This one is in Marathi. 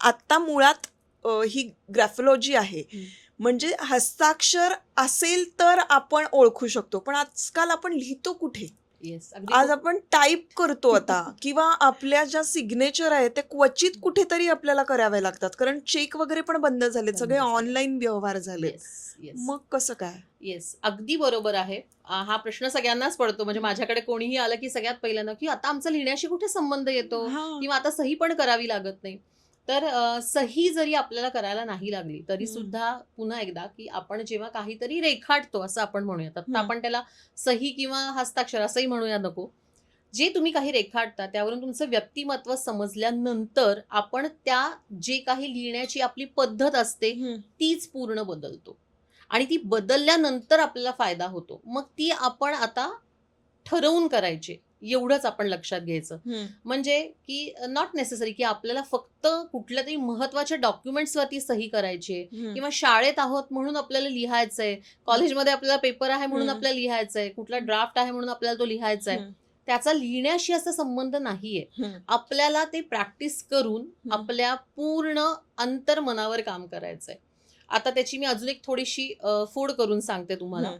आता मुळात ही ग्रॅफोलॉजी आहे. म्हणजे हस्ताक्षर असेल तर आपण ओळखू शकतो, पण आजकाल आपण लिहितो कुठे? येस, आज आपण टाईप करतो आता, किंवा आपल्या ज्या सिग्नेचर आहे ते क्वचित कुठेतरी आपल्याला करावे लागतात, कारण चेक वगैरे पण बंद झालेत, सगळे ऑनलाईन व्यवहार झालेत. मग कसं काय? येस, अगदी बरोबर आहे. हा प्रश्न सगळ्यांनाच पडतो. म्हणजे माझ्याकडे कोणीही आलं की सगळ्यात पहिल्यांदा की आता आमचा लिहिण्याशी कुठे संबंध येतो, हा. किंवा आता सही पण करावी लागत नाही. तर सही जरी आपल्याला करायला नाही लागली तरी सुद्धा पुन्हा एकदा की आपण जेव्हा काहीतरी रेखाटतो असं आपण म्हणूयात, आता आपण त्याला सही किंवा हस्ताक्षर असंही म्हणूया नको, जे तुम्ही काही रेखाटता त्यावरून तुमचं व्यक्तिमत्व समजल्यानंतर आपण त्या जे काही लिहिण्याची आपली पद्धत असते तीच पूर्ण बदलतो, आणि ती बदलल्यानंतर आपल्याला फायदा होतो. मग ती आपण आता ठरवून करायची, एवढंच आपण लक्षात घ्यायचं. म्हणजे की नॉट नेसेसरी की आपल्याला फक्त कुठल्या तरी महत्वाच्या डॉक्युमेंट्सवरती सही करायची आहे, किंवा शाळेत आहोत म्हणून आपल्याला लिहायचंय, कॉलेजमध्ये आपल्याला पेपर आहे म्हणून आपल्याला लिहायचंय, कुठला ड्राफ्ट आहे म्हणून आपल्याला तो लिहायचा आहे. त्याचा लिहिण्याशी असा संबंध नाहीये. आपल्याला ते प्रॅक्टिस करून आपल्या पूर्ण अंतर्मनावर काम करायचंय. आता त्याची मी अजून एक थोडीशी फोड करून सांगते तुम्हाला.